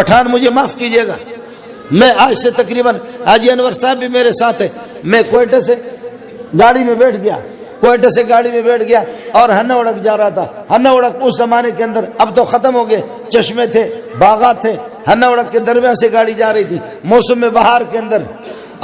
پٹھان مجھے معاف کیجیے گا، میں آج سے تقریباً حاجی انور صاحب بھی میرے ساتھ ہے، میں کوئٹہ سے گاڑی میں بیٹھ گیا اور ہنہ اڑک جا رہا تھا۔ ہنہ اڑک اس زمانے کے اندر، اب تو ختم ہو گئے، چشمے تھے، باغات تھے، ہنہ اڑک کے درمیان سے گاڑی جا رہی تھی موسم میں بہار کے اندر،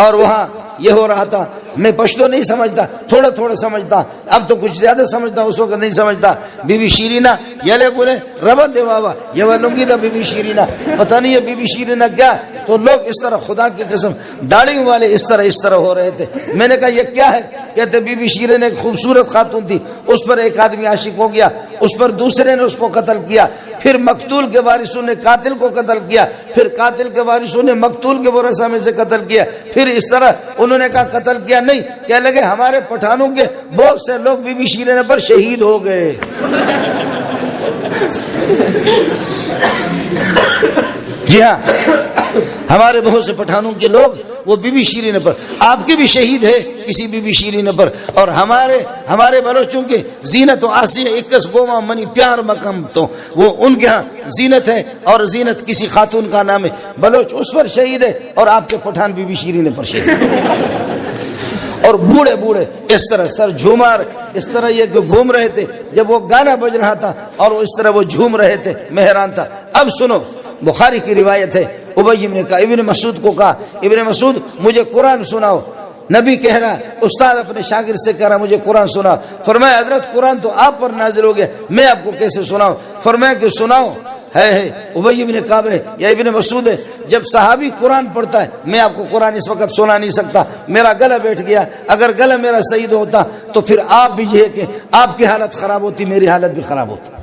اور وہاں یہ ہو رہا تھا۔ میں پشتو نہیں سمجھتا، تھوڑا تھوڑا سمجھتا، اب تو کچھ زیادہ سمجھتا، اس وقت نہیں سمجھتا۔ بی بی شیرینہ یلے گلے ربت دے بابا یہ ولنگی دا بی بی شیرینہ، پتہ نہیں ہے بی بی شیرینہ کیا۔ تو لوگ اس طرح، خدا کی قسم داڑھی والے اس طرح ہو رہے تھے۔ میں نے کہا یہ کیا ہے؟ کہتے بی بی شیرینہ ایک خوبصورت خاتون تھی، اس پر ایک آدمی عاشق ہو گیا، اس پر دوسرے نے اس کو قتل کیا، پھر مقتول کے وارثوں نے قاتل کو قتل کیا، پھر قاتل کے وارثوں نے مقتول کے ورثہ میں سے قتل کیا، پھر اس طرح انہوں نے کہا قتل کیا نہیں، کہنے لگے ہمارے پٹھانوں کے بہت سے لوگ بی بی شیرینہ پر شہید ہو گئے۔ جی ہاں، ہمارے بہت سے پٹھانوں کے لوگ وہ بی بی شیرینہ پر، آپ کے بھی شہید ہے کسی بی بی شیرینہ پر، اور ہمارے بلوچوں کے زینت و آسیہ 21 گوما منی پیار مقام، تو وہ ان کے ہاں زینت ہے، اور زینت کسی خاتون کا نام ہے، بلوچ اس پر شہید ہے، اور آپ کے پٹھان بی بی شیرینہ پر شہید ہے۔ اور بوڑھے اس طرح سر جھومار اس طرح یہ گھوم رہے تھے، جب وہ گانا بج رہا تھا اور اس طرح وہ جھوم رہے تھے، میں حیران تھا۔ اب سنو، بخاری کی روایت ہے، ابی نے کہا، ابن مسعود کو کہا، ابن مسعود مجھے قرآن سناؤ۔ نبی کہہ رہا، استاد اپنے شاگرد سے کہہ رہا مجھے قرآن سناؤ۔ فرمایا حضرت قرآن تو آپ پر نازل ہو گیا، میں آپ کو کیسے سناؤں؟ فرمایا کہ سناؤ۔ ہے ابی بن کعب ہے یا ابن مسعود ہے، جب صحابی قرآن پڑھتا ہے، میں آپ کو قرآن اس وقت سنا نہیں سکتا، میرا گلا بیٹھ گیا، اگر گلا میرا صحیح ہوتا تو پھر آپ بھی یہ کہ آپ کی حالت خراب ہوتی، میری حالت بھی خراب ہوتی،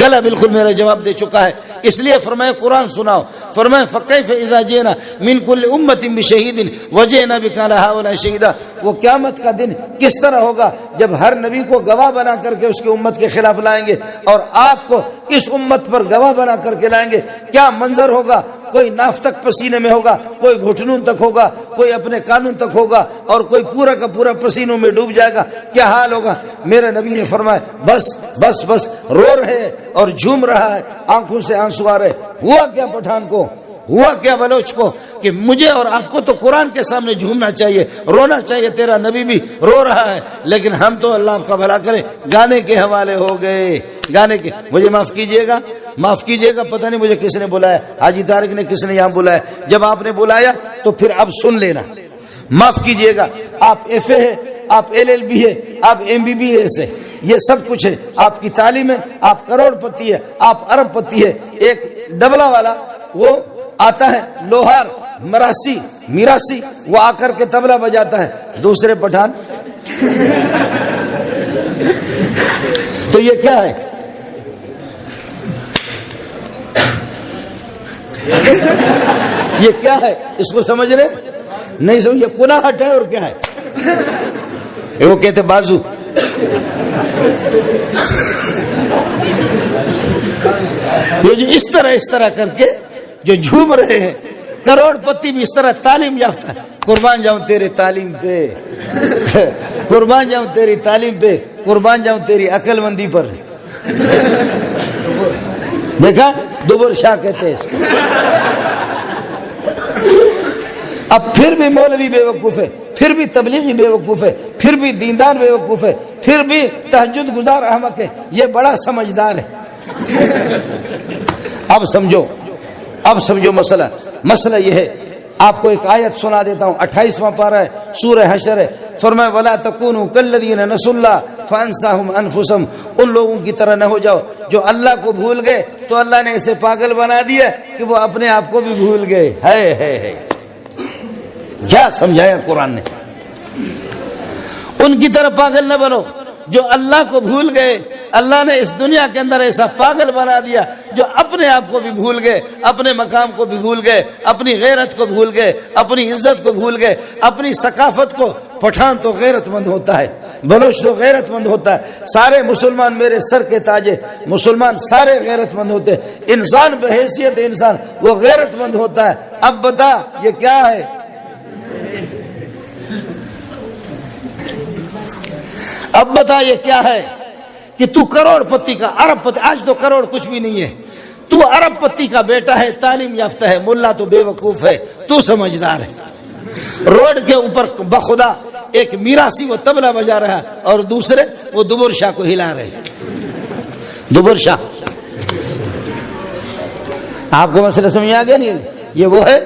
گلا بالکل میرا جواب دے چکا ہے، اس لیے فرمایا قرآن سناؤ۔ فرمایا فکیف اذا جئنا من کل امۃ بشہید وجئنا بک علی ہؤلاء شہیدا، وہ قیامت کا دن کس طرح ہوگا جب ہر نبی کو گواہ بنا کر کے اس کی امت کے خلاف لائیں گے، اور آپ کو اس امت پر گواہ بنا کر کے لائیں گے، کیا منظر ہوگا؟ کوئی ناف تک پسینے میں ہوگا، کوئی گھٹنوں تک ہوگا، کوئی اپنے کانوں تک ہوگا، اور کوئی پورا کا پورا پسینوں میں ڈوب جائے گا، کیا حال ہوگا؟ میرے نبی نے فرمایا بس بس بس، رو رہے اور جھوم رہا ہے، آنکھوں سے آنسو آ رہے۔ ہوا کیا پٹھان کو، ہوا کیا بلوچ کو، کہ مجھے اور آپ کو تو قرآن کے سامنے جھومنا چاہیے، رونا چاہیے، تیرا نبی بھی رو رہا ہے، لیکن ہم تو اللہ آپ کا بھلا کرے گانے کے حوالے ہو گئے، گانے کے۔ مجھے معاف کیجئے گا، پتہ نہیں مجھے کس نے بلایا، حاجی طارق نے کس نے یہاں بلایا، جب آپ نے بلایا تو پھر اب سن لینا، معاف کیجئے گا، آپ ایف اے ہے، آپ LLB ہے، آپ MBBS ہے، یہ سب کچھ ہے، آپ کی تعلیم ہے، آپ کروڑ پتی ہے، آپ ارب پتی ہے۔ ایک ڈبلا والا وہ آتا ہے، لوہار میراسی، وہ آ کر کے طبلہ بجاتا ہے، دوسرے پٹھان تو یہ کیا ہے؟ یہ کیا ہے؟ اس کو سمجھ رہے نہیں؟ سمجھ، یہ کلاہٹ ہے اور کیا ہے؟ وہ کہتے بازو۔ یہ جو اس طرح کر کے جو جھوم رہے ہیں، کروڑ پتی بھی اس طرح تعلیم یافتہ ہے۔ قربان جاؤں تیرے تعلیم پہ، قربان جاؤں تیری تعلیم پہ، قربان جاؤں تیری عقل مندی پر۔ دیکھا، دوبر شاہ کہتے ہیں اس کو۔ اب پھر بھی مولوی بے وقوف ہے، پھر بھی تبلیغی بے وقوف ہے، پھر بھی دیندار بے وقوف ہے، پھر بھی تہجد گزار احمق ہے، یہ بڑا سمجھدار ہے۔ اب سمجھو مسئلہ یہ ہے، آپ کو ایک آیت سنا دیتا ہوں، 28واں پارہ ہے، سورہ حشر ہے۔ فرمایا وَلَا تَكُونُوا كَالَّذِينَ نَسُوا اللَّهَ فَأَنسَاهُمْ أَنفُسَهُمْ، ان لوگوں کی طرح نہ ہو جاؤ جو اللہ کو بھول گئے تو اللہ نے اسے پاگل بنا دیا کہ وہ اپنے آپ کو بھی بھول گئے۔ ہے کیا سمجھایا قرآن نے؟ ان کی طرح پاگل نہ بنو جو اللہ کو بھول گئے، اللہ نے اس دنیا کے اندر ایسا پاگل بنا دیا جو اپنے آپ کو بھی بھول گئے، اپنے مقام کو بھی بھول گئے، اپنی غیرت کو بھول گئے، اپنی عزت کو بھول گئے، اپنی ثقافت کو۔ پٹھان تو غیرت مند ہوتا ہے، بلوچ تو غیرت مند ہوتا ہے، سارے مسلمان میرے سر کے تاج ہے، مسلمان سارے غیرت مند ہوتے ہیں، انسان بحیثیت انسان وہ غیرت مند ہوتا ہے۔ اب بتا یہ کیا ہے؟ اب بتا یہ کیا ہے کہ تو کروڑ پتی کا ارب پتی، آج تو کروڑ کچھ بھی نہیں ہے، تو تو عرب پتی کا بیٹا ہے، تعلیم یافتہ ہے، ملا تو بے وقوف ہے، تو سمجھدار ہے۔ روڈ کے اوپر بخدا ایک میراثی وہ طبلہ بجا رہا ہے اور دوسرے وہ دبر شاہ کو ہلا رہے ہیں۔ دبر شاہ، آپ کو مسئلہ سمجھ آ گیا نہیں؟ یہ وہ ہے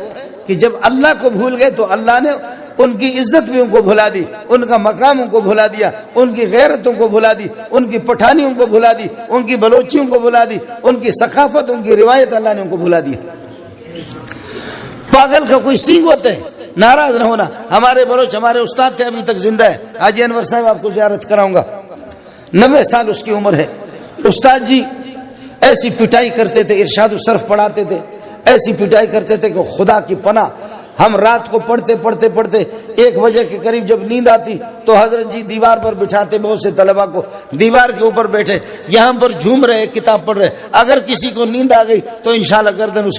کہ جب اللہ کو بھول گئے تو اللہ نے ان کی عزت بھی ان کو بھلا دی، ان کا مقام ان کو بھلا دیا، ان کی غیرتوں کو بھلا دی، ان کی پٹھانیوں کو بھلا دی، ان کی بلوچیوں کو بھلا دی، ان کی ثقافت، ان کی روایت اللہ نے ان کو بھلا دی۔ پاگل کا کوئی سینگ ہوتا ہے، ناراض نہ ہونا۔ ہمارے بلوچ، ہمارے استاد تھے، ابھی تک زندہ ہے، حاجی انور صاحب، آپ کو زیارت کراؤں گا، 90 سال اس کی عمر ہے۔ استاد جی ایسی پٹائی کرتے تھے، ارشاد الصرف پڑھاتے تھے، ایسی پٹائی کرتے تھے کہ خدا کی پناہ، ہم رات کو پڑھتے 1 بجے کے قریب جب نیند آتی تو حضرت جی دیوار پر بٹھاتے بہت سے طلبہ کو، دیوار کے اوپر بیٹھے، یہاں پر جھوم رہے، کتاب پڑھ رہے، اگر کسی کو نیند آ گئی تو انشاءاللہ گردن اس کی